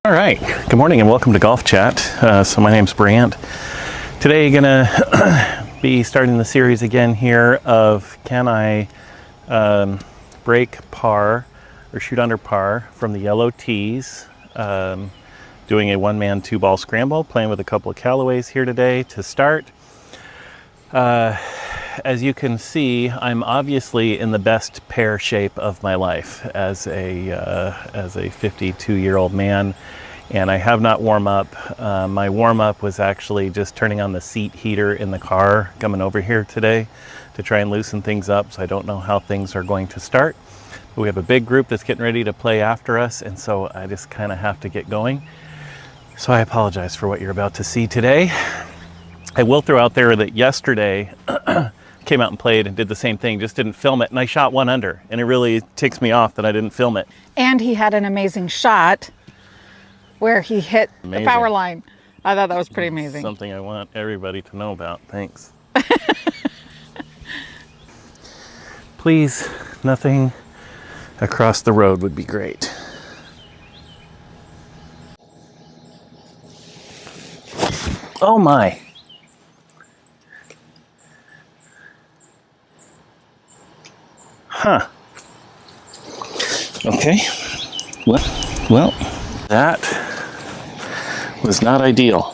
All right, good morning and welcome to Golf Chat. So my name's Brant. Today I'm gonna be starting the series again here of can I break par or shoot under par from the yellow tees. Doing a one-man, two-ball scramble, playing with a couple of Callaways here today to start. As you can see, I'm obviously in the best pear shape of my life as a 52-year-old man, and I have not warmed up. My warm-up was actually just turning on the seat heater in the car coming over here today to try and loosen things up, so I don't know how things are going to start. But we have a big group that's getting ready to play after us, and so I just kind of have to get going. So I apologize for what you're about to see today. I will throw out there that yesterday came out and played and did the same thing, just didn't film it, and I shot one under, and it really ticks me off that I didn't film it. And he had an amazing shot where he hit the power line. I thought that was pretty amazing. Something I want everybody to know about. Thanks. Please, nothing across the road would be great. Oh my. Huh. Okay. Well, that was not ideal.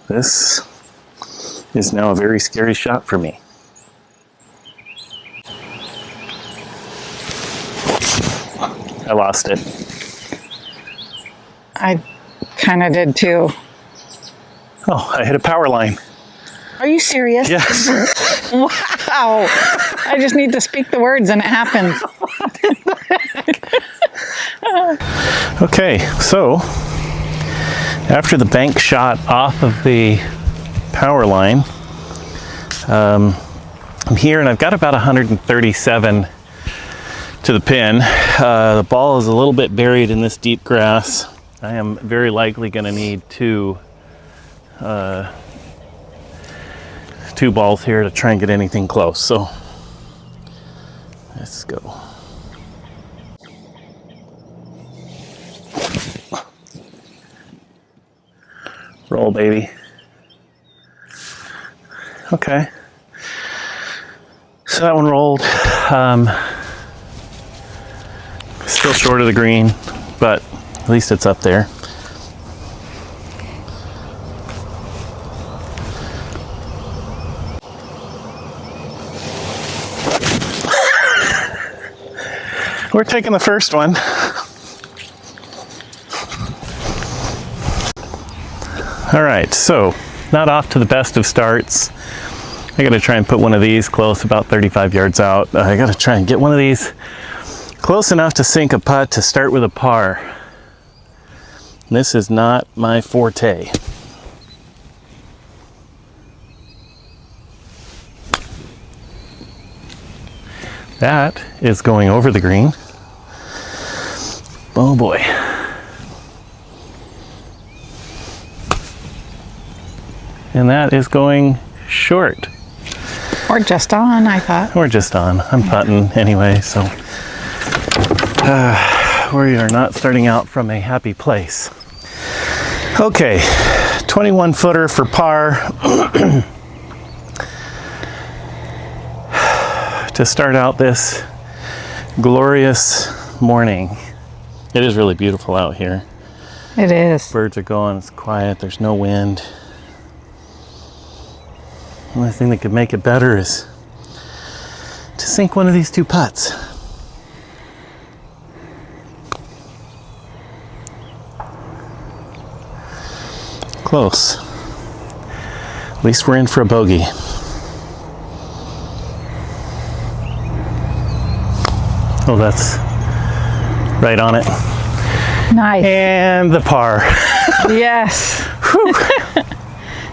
This is now a very scary shot for me. I lost it. I kind of did too. Oh, I hit a power line. Are you serious? Yes. Wow. I just need to speak the words and it happens. Okay, so after the bank shot off of the power line, I'm here and I've got about 137 to the pin. The ball is a little bit buried in this deep grass. I am very likely going to need two balls here to try and get anything close. So let's go. Roll, baby. Okay. So that one rolled. Still short of the green, but at least it's up there. We're taking the first one. All right, so not off to the best of starts. I gotta try and put one of these close, about 35 yards out. I gotta try and get one of these close enough to sink a putt to start with a par. This is not my forte. That is going over the green. Oh boy. And that is going short. Or just on, I thought. Or just on. I'm putting anyway, so we are not starting out from a happy place. Okay, 21 footer for par. To start out this glorious morning. It is really beautiful out here. It is. Birds are going, it's quiet, there's no wind. The only thing that could make it better is to sink one of these two putts. Close. At least we're in for a bogey. Oh, that's right on it. Nice. And the par. Yes.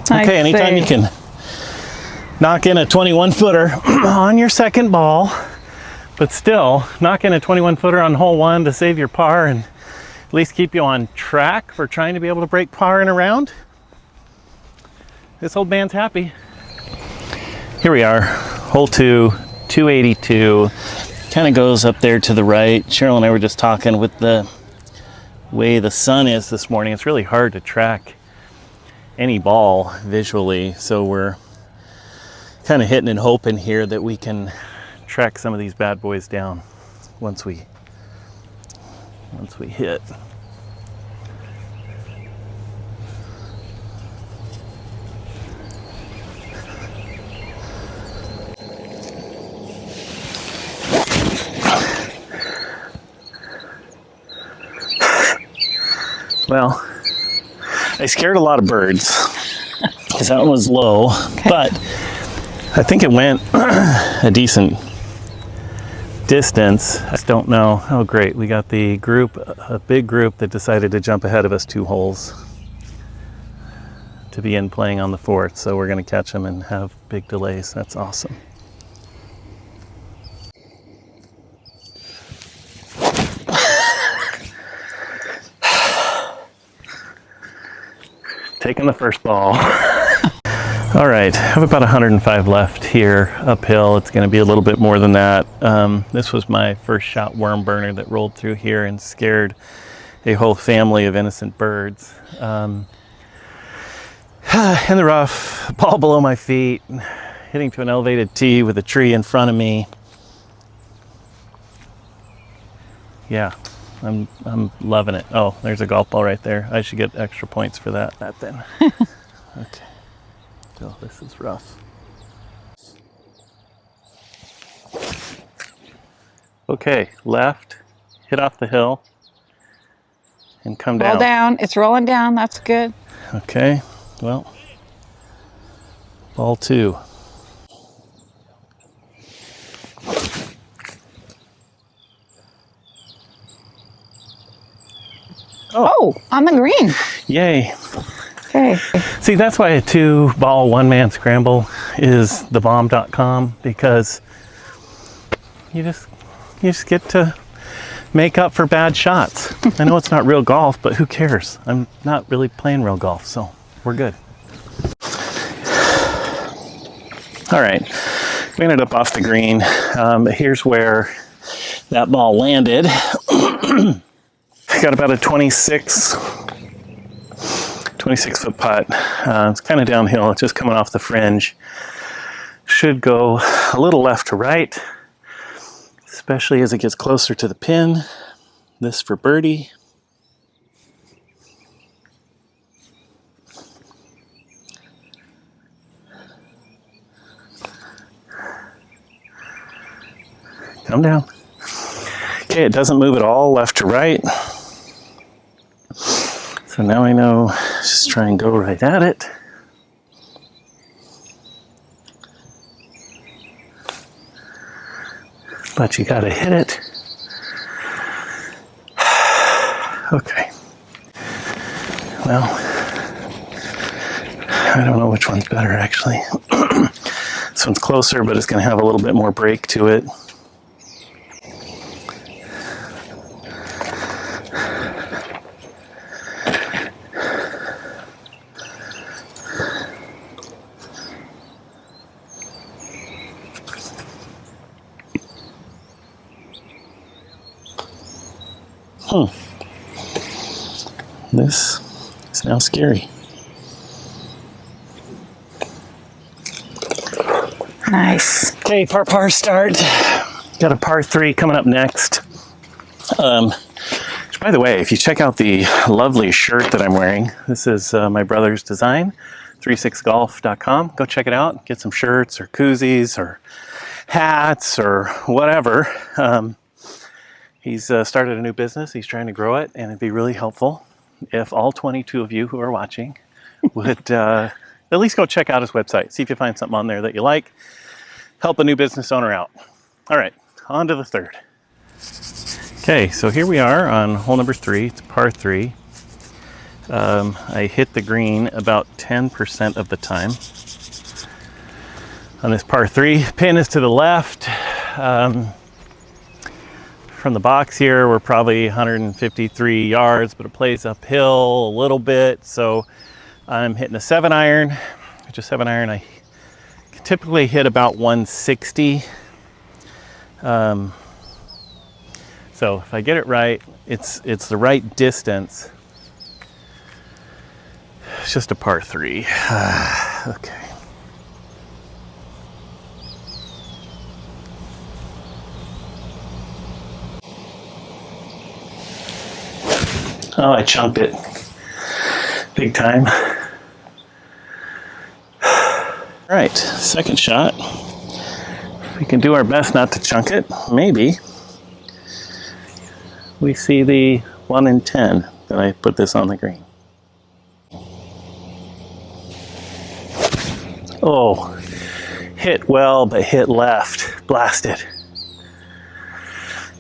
Nice. Okay, anytime you can knock in a 21 footer on your second ball, but still knock in a 21 footer on hole one to save your par and at least keep you on track for trying to be able to break par in a round. This old man's happy. Here we are, hole two, 282. kind of goes up there to the right. Cheryl and I were just talking with the way the sun is this morning. It's really hard to track any ball visually, so we're kind of hitting and hoping here that we can track some of these bad boys down once we hit. Well, I scared a lot of birds because that one was low, but I think it went a decent distance. I just don't know. Oh, great. We got the group, a big group that decided to jump ahead of us 2 holes to begin playing on the 4th. So we're going to catch them and have big delays. That's awesome. Taking the first ball. All right, I have about 105 left here uphill. It's going to be a little bit more than that. This was my first shot worm burner that rolled through here and scared a whole family of innocent birds. In the rough, ball below my feet, hitting to an elevated tee with a tree in front of me. Yeah, I'm loving it. Oh, there's a golf ball right there. I should get extra points for that then. Okay. Oh, this is rough. Okay, left, hit off the hill, and come down. Roll down. It's rolling down. That's good. Okay, well, ball 2. Oh, on the green. Yay. Okay. See, that's why a 2-ball, 1-man scramble is thebomb.com, because you just get to make up for bad shots. I know it's not real golf, but who cares? I'm not really playing real golf, so we're good. All right, we ended up off the green. Here's where that ball landed. Got about a 26 foot putt. It's kind of downhill. It's just coming off the fringe. Should go a little left to right, especially as it gets closer to the pin. This for birdie. Come down. Okay, it doesn't move at all left to right. So now I know, just try and go right at it. But you gotta hit it. Okay. Well, I don't know which one's better actually. This one's closer, but it's gonna have a little bit more break to it. This is now scary. Nice. Okay, par start. Got a par 3 coming up next. Which, by the way, if you check out the lovely shirt that I'm wearing, this is my brother's design, 36golf.com. Go check it out. Get some shirts or koozies or hats or whatever. He's started a new business. He's trying to grow it, and it'd be really helpful if all 22 of you who are watching would at least go check out his website. See if you find something on there that you like. Help a new business owner out. All right, on to the 3rd. Okay, so here we are on hole number 3. It's par 3. I hit the green about 10% of the time. On this par 3, pin is to the left. From the box here, we're probably 153 yards, but it plays uphill a little bit. So I'm hitting a 7-iron, which is 7-iron. I typically hit about 160. So if I get it right, it's the right distance. It's just a par 3. Okay. Oh, I chunked it. Big time. All right, second shot. We can do our best not to chunk it. Maybe we see the 1 in 10 that I put this on the green. Oh, hit well, but hit left. Blasted.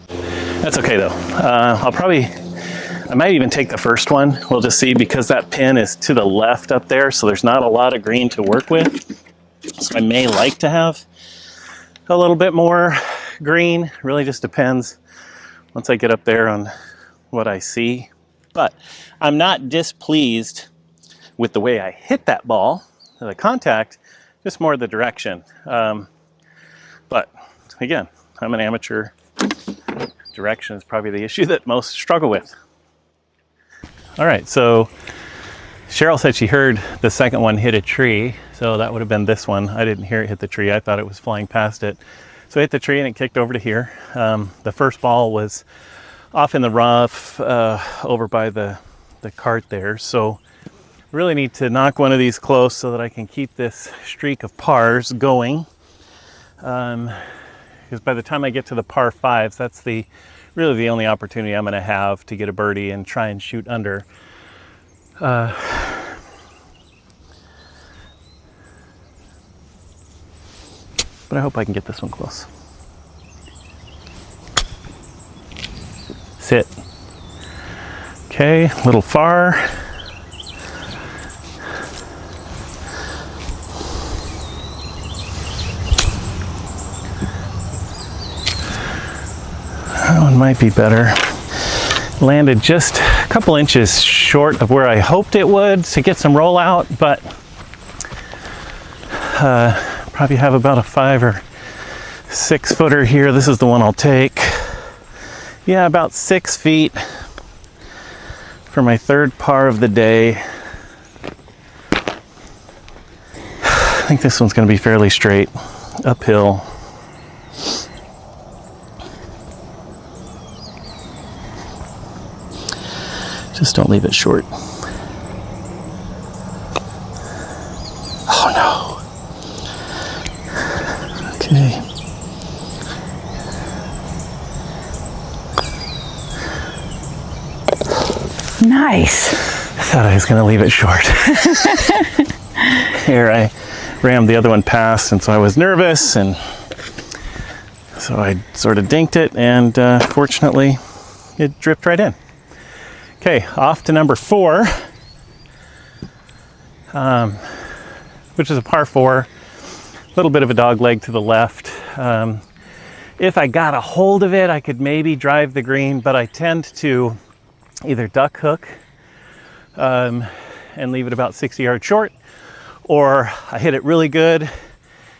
That's okay though. I might even take the first one. We'll just see, because that pin is to the left up there, so there's not a lot of green to work with. So I may like to have a little bit more green. Really just depends once I get up there on what I see. But I'm not displeased with the way I hit that ball, the contact, just more the direction. But again, I'm an amateur. Direction is probably the issue that most struggle with. All right, so Cheryl said she heard the second one hit a tree, so that would have been this one. I didn't hear it hit the tree. I thought it was flying past it. So it hit the tree and it kicked over to here. The first ball was off in the rough over by the cart there. So really need to knock one of these close so that I can keep this streak of pars going. Because by the time I get to the par 5s, that's really the only opportunity I'm going to have to get a birdie and try and shoot under. But I hope I can get this one close. Sit. Okay, a little far. That one might be better. Landed just a couple inches short of where I hoped it would to get some rollout, but probably have about a 5 or 6 footer here. This is the one I'll take. Yeah, about 6 feet for my third par of the day. I think this one's going to be fairly straight, uphill. Just don't leave it short. Oh no. Okay. Nice. I thought I was going to leave it short. Here, I rammed the other one past, and so I was nervous, and so I sort of dinked it, and fortunately, it drifted right in. Okay, off to number 4, which is a par 4. A little bit of a dog leg to the left. If I got a hold of it, I could maybe drive the green, but I tend to either duck hook and leave it about 60 yards short, or I hit it really good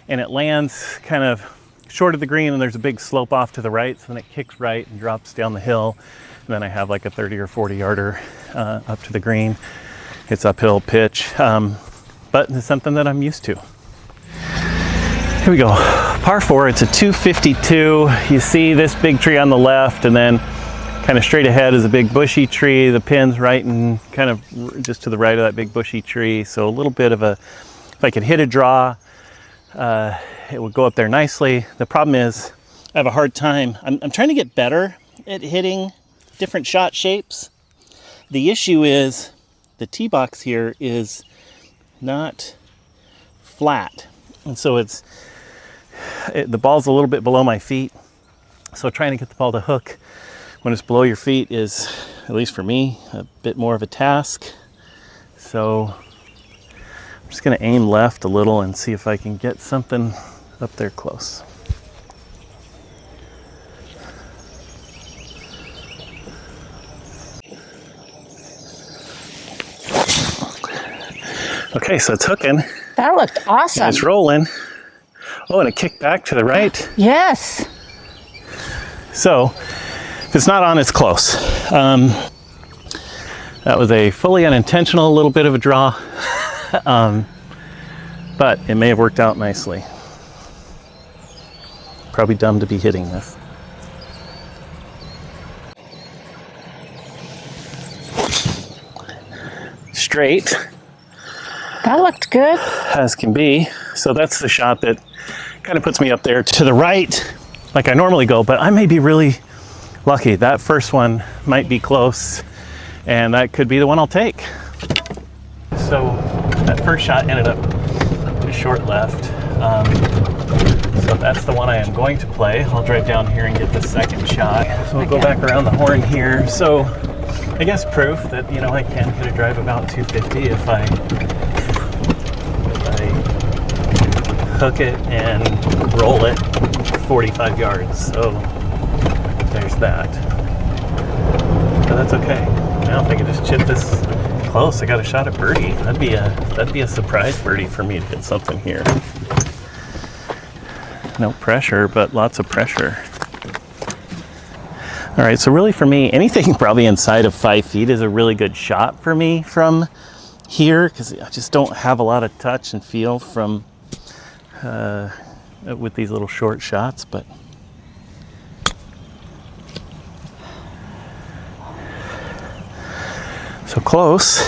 and it lands kind of short of the green, and there's a big slope off to the right, so then it kicks right and drops down the hill. And then I have like a 30 or 40 yarder up to the green. It's uphill pitch, but it's something that I'm used to. Here we go, par 4, it's a 252. You see this big tree on the left, and then kind of straight ahead is a big bushy tree. The pin's right and kind of just to the right of that big bushy tree. So a little bit of a, if I could hit a draw, it would go up there nicely. The problem is I have a hard time. I'm trying to get better at hitting different shot shapes. The issue is the tee box here is not flat, and so the ball's a little bit below my feet, so trying to get the ball to hook when it's below your feet is, at least for me, a bit more of a task. So I'm just going to aim left a little and see if I can get something up there close. Okay, so it's hooking. That looked awesome. And it's rolling. Oh, and it kicked back to the right. Yes. So If it's not on, it's close. That was a fully unintentional little bit of a draw, but it may have worked out nicely. Probably dumb to be hitting this. Straight. That looked good. As can be. So that's the shot that kind of puts me up there to the right, like I normally go, but I may be really lucky. That first one might be close, and that could be the one I'll take. So that first shot ended up to short left. So that's the one I am going to play. I'll drive down here and get the second shot. So we'll go back around the horn here. So I guess proof that, you know, I can hit a drive about 250 if I hook it and roll it 45 yards. So there's that. But that's okay. Now if I could just chip this close, I got a shot at birdie. That'd be a surprise birdie for me to hit something here. No pressure, but lots of pressure. All right, so really for me, anything probably inside of 5 feet is a really good shot for me from here, because I just don't have a lot of touch and feel from with these little short shots, but so close.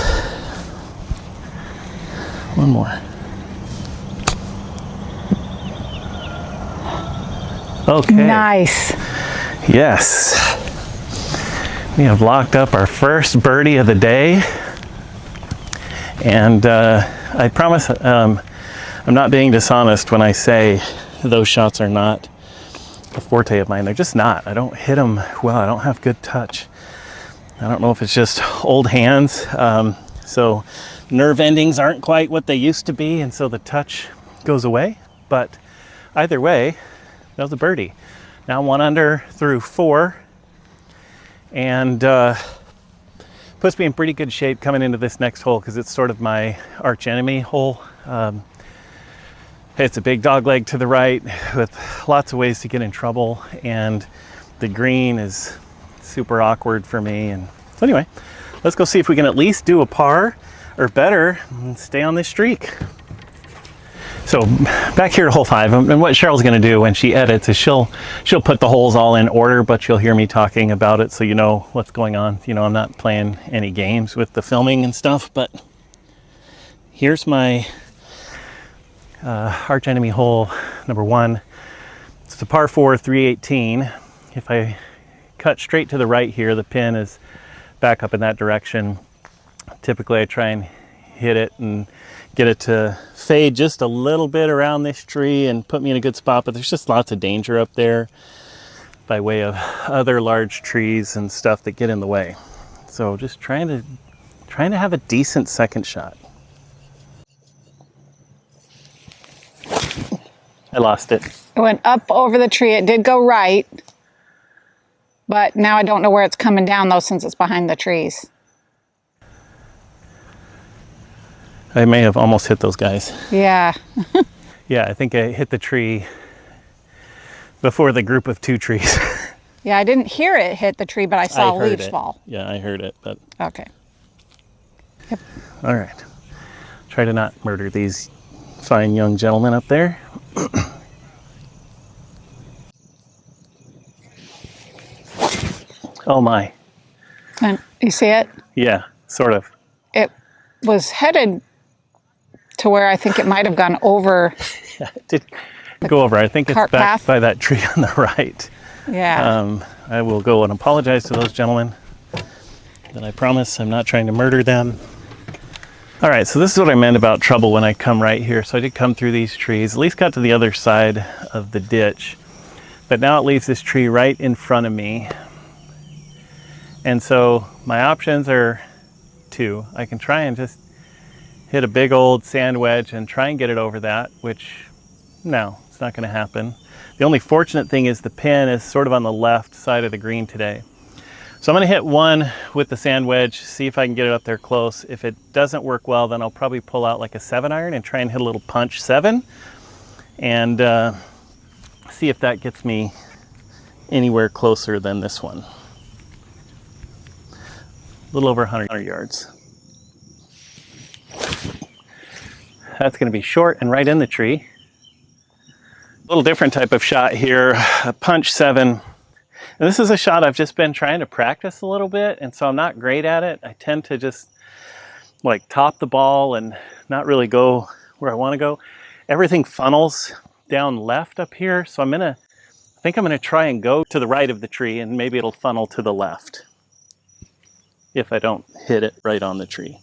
One more. Okay. Nice. Yes. We have locked up our first birdie of the day. And I promise I'm not being dishonest when I say those shots are not a forte of mine. They're just not. I don't hit them well. I don't have good touch. I don't know if it's just old hands. So nerve endings aren't quite what they used to be, and so the touch goes away. But either way, that was a birdie. Now 1 under through 4, and puts me in pretty good shape coming into this next hole, because it's sort of my arch enemy hole. It's a big dog leg to the right with lots of ways to get in trouble, and the green is super awkward for me. And so anyway, let's go see if we can at least do a par or better and stay on this streak. So back here to hole 5, and what Cheryl's going to do when she edits is she'll put the holes all in order, but you'll hear me talking about it so you know what's going on. You know, I'm not playing any games with the filming and stuff, but here's my arch enemy hole number 1. It's a par 4, 318. If I cut straight to the right here, the pin is back up in that direction. Typically I try and hit it and get it to fade just a little bit around this tree and put me in a good spot, but there's just lots of danger up there by way of other large trees and stuff that get in the way. So just trying to have a decent second shot. I lost it. It went up over the tree. It did go right, but now I don't know where it's coming down though, since it's behind the trees. I may have almost hit those guys. Yeah. Yeah, I think I hit the tree before the group of 2 trees. Yeah, I didn't hear it hit the tree, but I saw leaves fall. Yeah, I heard it, but Okay. Yep. all right. Try to not murder these fine young gentlemen up there. Oh my. And you see it? Yeah, sort of. It was headed to where I think it might have gone over. Yeah, it did go over. I think it's cart back path. by that tree on the right. Yeah. I will go and apologize to those gentlemen. And I promise I'm not trying to murder them. All right, so this is what I meant about trouble when I come right here. So I did come through these trees, at least got to the other side of the ditch. But now it leaves this tree right in front of me. And so my options are 2. I can try and just hit a big old sand wedge and try and get it over that, which, no, it's not going to happen. The only fortunate thing is the pin is sort of on the left side of the green today. So I'm going to hit 1 with the sand wedge, see if I can get it up there close. If it doesn't work well, then I'll probably pull out like a 7-iron and try and hit a little punch 7 and see if that gets me anywhere closer than this one. A little over 100 yards. That's going to be short and right in the tree. A little different type of shot here, a punch 7. And this is a shot I've just been trying to practice a little bit, and so I'm not great at it. I tend to just like top the ball and not really go where I want to go. Everything funnels down left up here, so I think I'm gonna try and go to the right of the tree, and maybe it'll funnel to the left if I don't hit it right on the tree.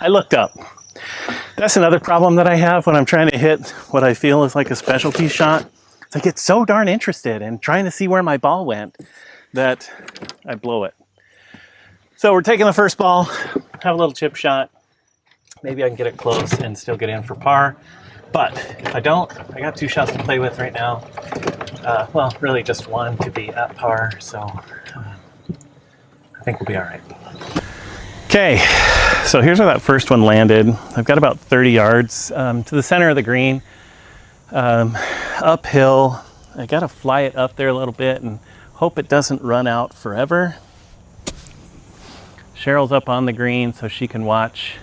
I looked up. That's another problem that I have when I'm trying to hit what I feel is like a specialty shot. It's I get so darn interested in trying to see where my ball went that I blow it. So we're taking the first ball, have a little chip shot. Maybe I can get it close and still get in for par. But if I don't, I got 2 shots to play with right now. Well, really just one to be at par, so I think we'll be all right. Okay, so here's where that first one landed. I've got about 30 yards to the center of the green, uphill. I gotta fly it up there a little bit and hope it doesn't run out forever. Cheryl's up on the green so she can watch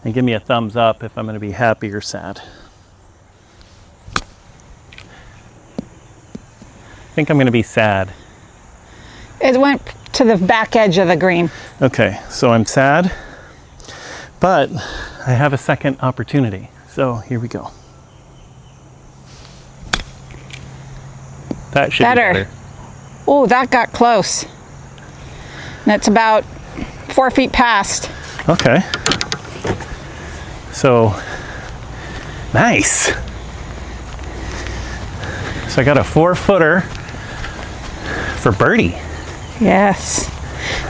and give me a thumbs up if I'm gonna be happy or sad. I think I'm gonna be sad. It went to the back edge of the green. Okay, so I'm sad, but I have a second opportunity. So here we go. That should be better. Oh, that got close. And it's about 4 feet past. Okay. So, nice. So I got a 4-footer for birdie. Yes.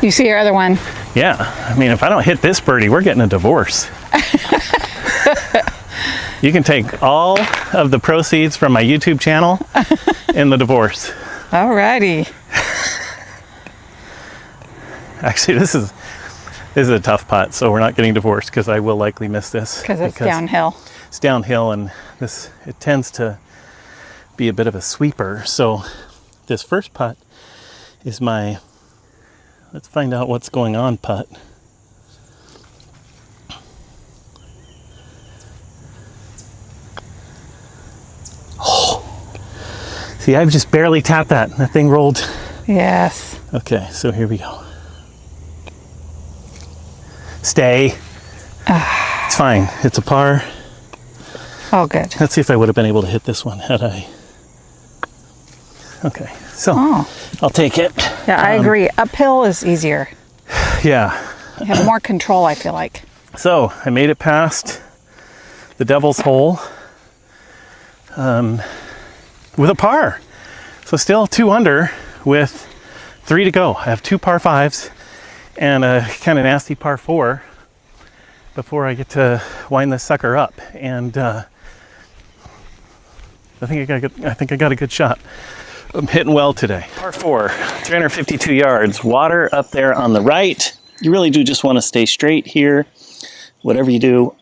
You see your other one? Yeah. I mean, if I don't hit this birdie, we're getting a divorce. You can take all of the proceeds from my YouTube channel in the divorce. Alrighty. Actually, this is a tough putt, so we're not getting divorced because I will likely miss this. Because it's downhill. It's downhill, and it tends to be a bit of a sweeper. So this first putt is my let's find out what's going on putt. Oh. See, I've just barely tapped that. That thing rolled. Yes. Okay, so here we go. Stay. It's fine. It's a par. Oh, good. Let's see if I would have been able to hit this one had I. Okay, so I'll take it. Yeah, I agree. Uphill is easier. Yeah. You have more control, I feel like. So I made it past the Devil's Hole with a par. So still 2 under with 3 to go. I have 2 par 5s and a kind of nasty par 4 before I get to wind this sucker up. And I think I got a good shot. I'm hitting well today. Par 4, 352 yards. Water up there on the right. You really do just want to stay straight here. Whatever you do,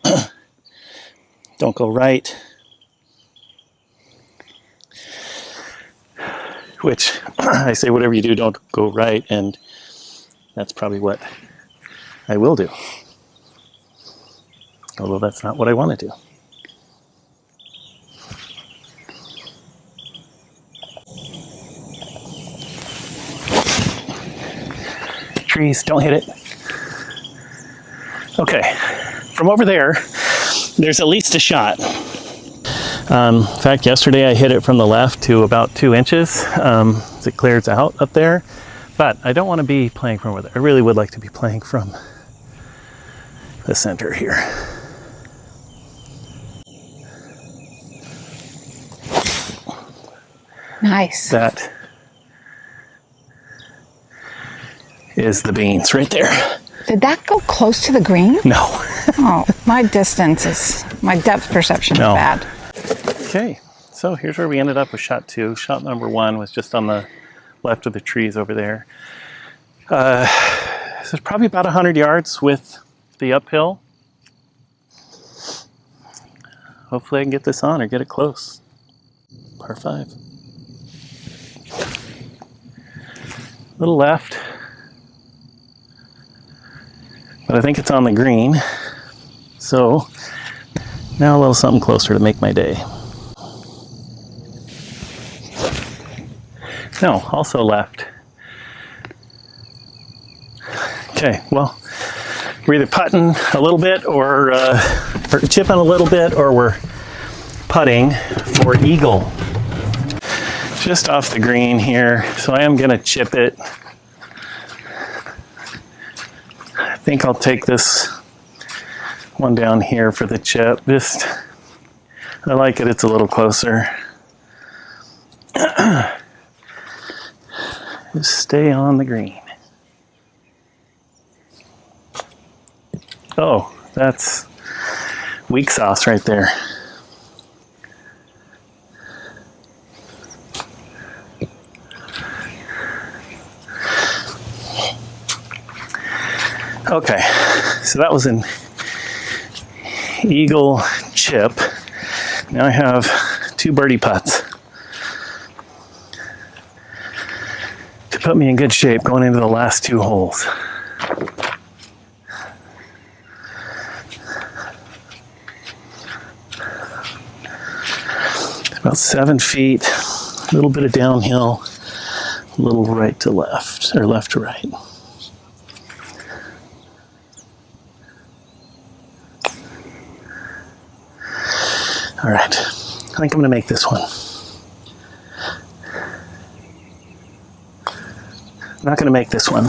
don't go right. Which, I say whatever you do, don't go right, and that's probably what I will do. Although that's not what I want to do. Trees, don't hit it. Okay, from over there, there's at least a shot. In fact, yesterday I hit it from the left to about 2 inches as it clears out up there. But I don't want to be playing from over there. I really would like to be playing from the center here. Nice. That is the beans right there. Did that go close to the green? No. Oh, my depth perception is bad. Okay, so here's where we ended up with shot 2. Shot number 1 was just on the left of the trees over there. This is probably about 100 yards with the uphill. Hopefully I can get this on or get it close. Par 5. little left, but I think it's on the green. So now a little something closer to make my day. No, also left. Okay, well, we're either putting a little bit or chipping a little bit, or we're putting for eagle. Just off the green here, so I am gonna chip it. I think I'll take this one down here for the chip. I like it, it's a little closer. Just stay on the green. Oh, that's weak sauce right there. Okay, so that was an eagle chip. Now I have 2 birdie putts to put me in good shape going into the last 2 holes. About 7 feet, a little bit of downhill, a little right to left, or left to right. All right, I think I'm gonna make this one. I'm not gonna make this one.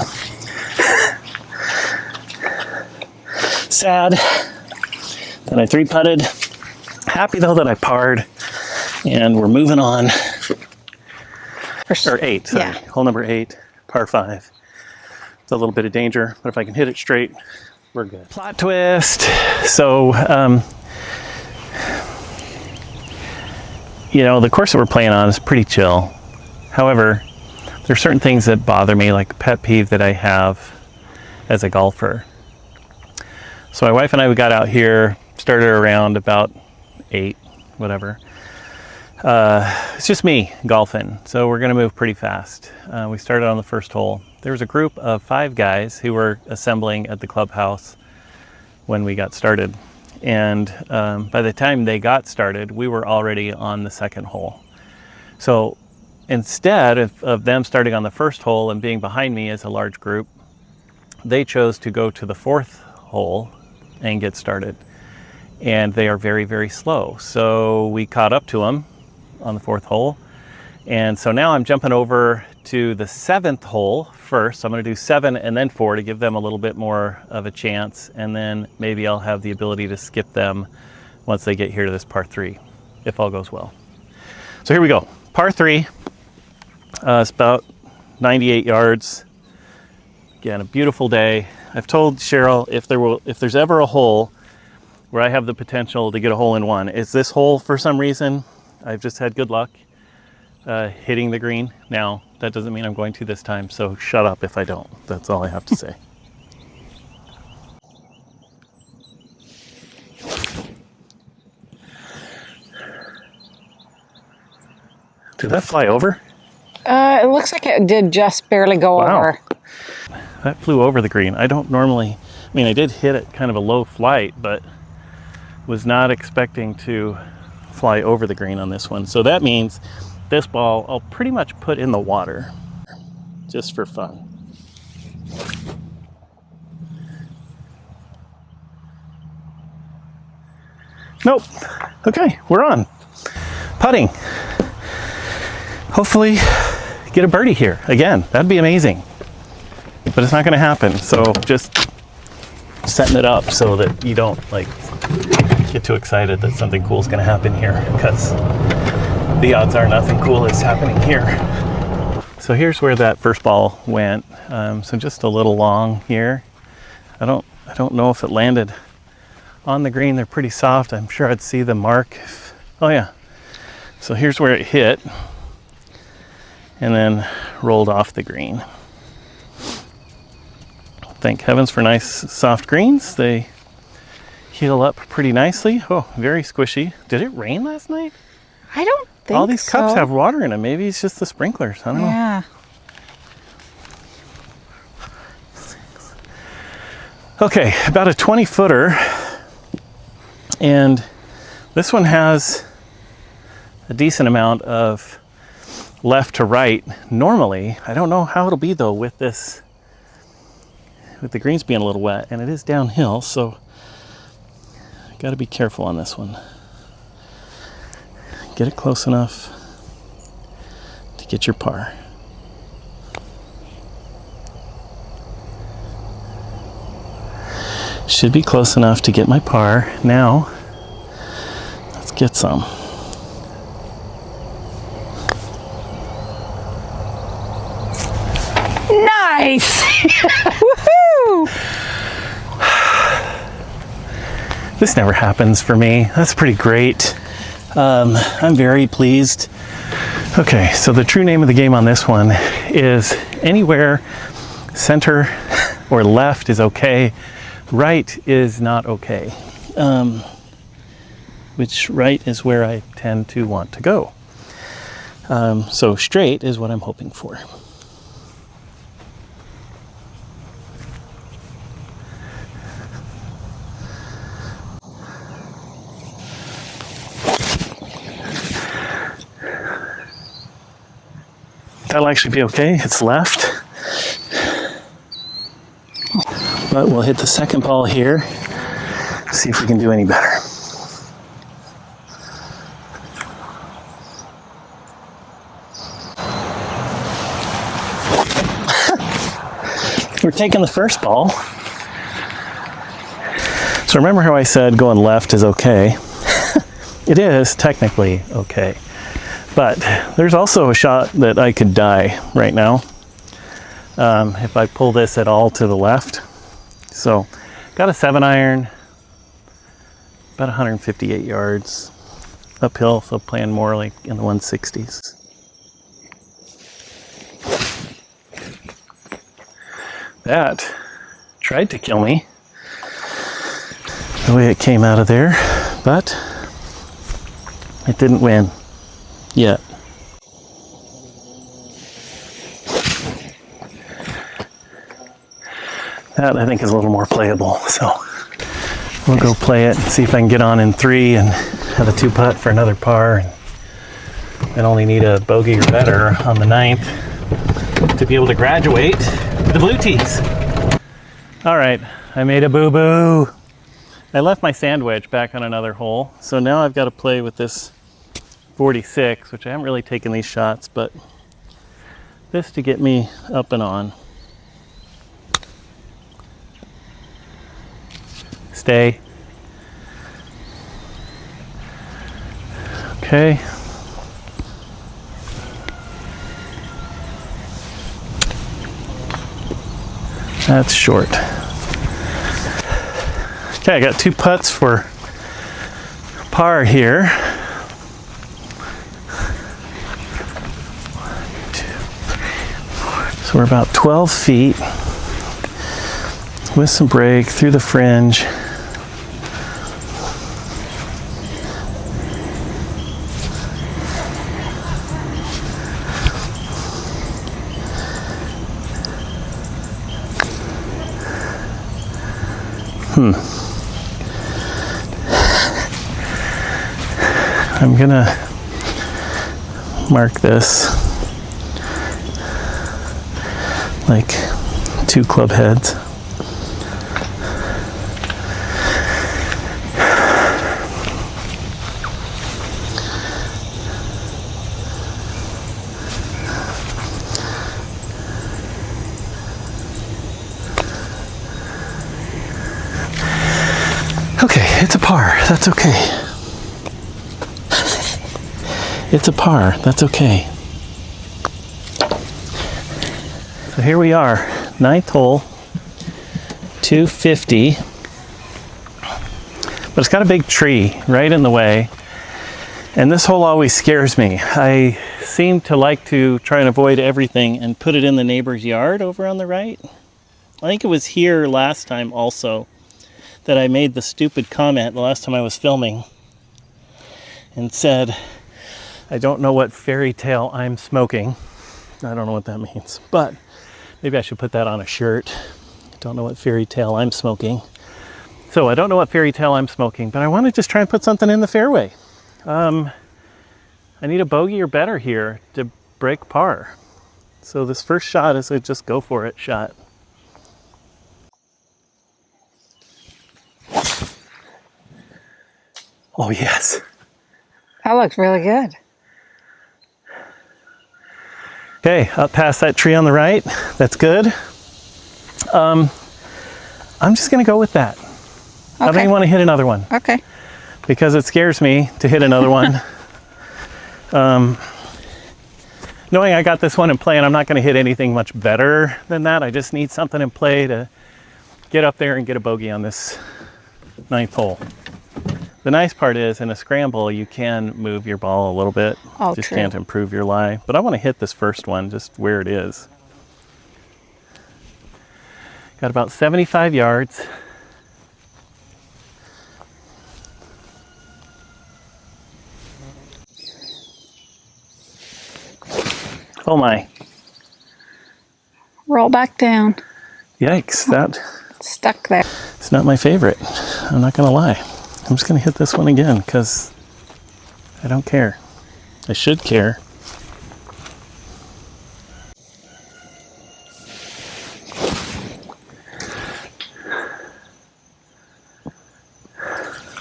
Sad that I 3-putted. Happy though that I parred. And we're moving on. Or 8, sorry. Yeah. Hole number 8, par 5. It's a little bit of danger, but if I can hit it straight, we're good. Plot twist. So, you know, the course that we're playing on is pretty chill. However, there's certain things that bother me, like a pet peeve that I have as a golfer. So my wife and I, we got out here, started around about 8, whatever. It's just me golfing, so we're going to move pretty fast. We started on the first hole. There was a group of 5 guys who were assembling at the clubhouse when we got started. And by the time they got started, we were already on the second hole. So instead of them starting on the first hole and being behind me as a large group, they chose to go to the 4th hole and get started. And they are very, very slow. So we caught up to them on the 4th hole. And so now I'm jumping over to the 7th hole first. So I'm going to do 7 and then 4 to give them a little bit more of a chance. And then maybe I'll have the ability to skip them once they get here to this par 3, if all goes well. So here we go. Par 3. It's about 98 yards. Again, a beautiful day. I've told Cheryl if there's ever a hole where I have the potential to get a hole in one, it's this hole for some reason. I've just had good luck hitting the green. Now, that doesn't mean I'm going to this time, so shut up if I don't. That's all I have to say. Did that fly over? It looks like it did just barely go over. That flew over the green. I don't normally, I mean, I did hit it kind of a low flight, but was not expecting to fly over the green on this one. So that means this ball I'll pretty much put in the water just for fun. Nope. Okay, we're on. Putting. Hopefully get a birdie here again. That'd be amazing. But it's not going to happen. So just setting it up so that you don't like get too excited that something cool is going to happen here, because the odds are nothing cool is happening here. So here's where that first ball went. So just a little long here. I don't know if it landed on the green. They're pretty soft. I'm sure I'd see the mark. Oh yeah. So here's where it hit and then rolled off the green. Thank heavens for nice soft greens. They heal up pretty nicely. Oh, very squishy. Did it rain last night? I don't think so. All these cups have water in them. Maybe it's just the sprinklers. I don't know. Yeah. Okay, about a 20 footer, and this one has a decent amount of left to right. Normally, I don't know how it'll be though with this, with the greens being a little wet, and it is downhill, so got to be careful on this one. Get it close enough to get your par. Should be close enough to get my par. Now, let's get some. Nice! Woohoo! This never happens for me. That's pretty great. I'm very pleased. Okay, so the true name of the game on this one is anywhere center or left is okay. Right is not okay. Which right is where I tend to want to go. So straight is what I'm hoping for. That'll actually be okay. It's left. But we'll hit the second ball here. See if we can do any better. We're taking the first ball. So remember how I said going left is okay? It is technically okay. But there's also a shot that I could die right now if I pull this at all to the left. So got a 7-iron, about 158 yards uphill, so playing more like in the 160s. That tried to kill me the way it came out of there, but it didn't win. Yet. That I think is a little more playable, so we'll go play it and see if I can get on in 3 and have a 2-putt for another par, and only need a bogey or better on the 9th to be able to graduate the blue tees. All right, I made a boo-boo. I left my sand wedge back on another hole, so now I've got to play with this 46, which I haven't really taken these shots, but this to get me up and on. Stay. Okay. That's short. Okay, I got 2 putts for par here. So we're about 12 feet with some break through the fringe. I'm gonna mark this like 2 club heads. Okay, it's a par. That's okay. It's a par. That's okay. So here we are, 9th hole, 250. But it's got a big tree right in the way. And this hole always scares me. I seem to like to try and avoid everything and put it in the neighbor's yard over on the right. I think it was here last time also that I made the stupid comment the last time I was filming and said, I don't know what fairy tale I'm smoking. I don't know what that means, but maybe I should put that on a shirt. Don't know what fairy tale I'm smoking. So I don't know what fairy tale I'm smoking, but I want to just try and put something in the fairway. I need a bogey or better here to break par. So this first shot is a just go for it shot. Oh yes. That looks really good. Okay, up past that tree on the right. That's good. I'm just gonna go with that. I don't even want to hit another one. Okay. Because it scares me to hit another one. Knowing I got this one in play and I'm not gonna hit anything much better than that. I just need something in play to get up there and get a bogey on this 9th hole. The nice part is in a scramble, you can move your ball a little bit. Oh, just true. can't improve your lie. But I want to hit this first one just where it is. Got about 75 yards. Oh my. Roll back down. Yikes, that Stuck there. it's not my favorite. I'm not gonna lie. I'm just gonna hit this one again because I don't care. I should care.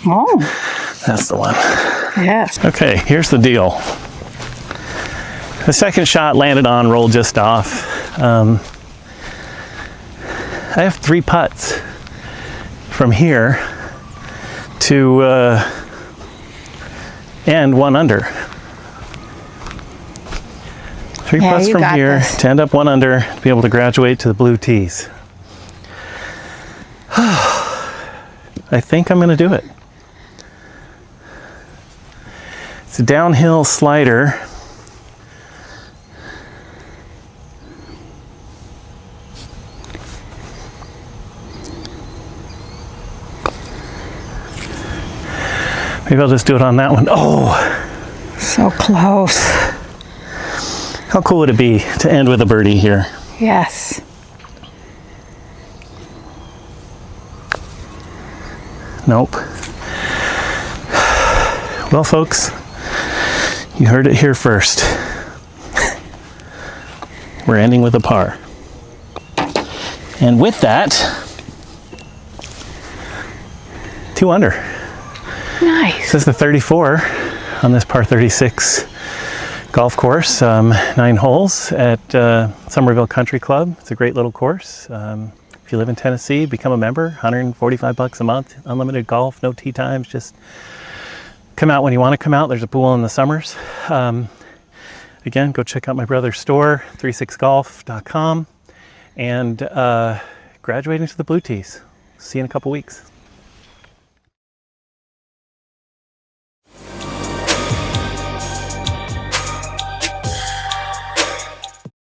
Oh, That's the one. yes. Okay, here's the deal. The second shot landed on, rolled just off. I have 3 putts from here to end 1 under. 3 Yeah, putts you from got here this. to end up 1 under, to be able to graduate to the blue tees. I think I'm going to do it. It's a downhill slider. Maybe I'll just do it on that one. Oh, So close. how cool would it be to end with a birdie here? Yes. Nope. Well, folks, you heard it here first. We're ending with a par. And with that, 2 under. Nice. This is the 34 on this par 36 golf course, 9 holes at Somerville Country Club. It's a great little course. If you live in Tennessee, become a member, $145 a month, unlimited golf, no tee times, just come out when you want to come out. There's a pool in the summers. Again, go check out my brother's store, 36golf.com, and graduating to the blue tees. See you in a couple weeks.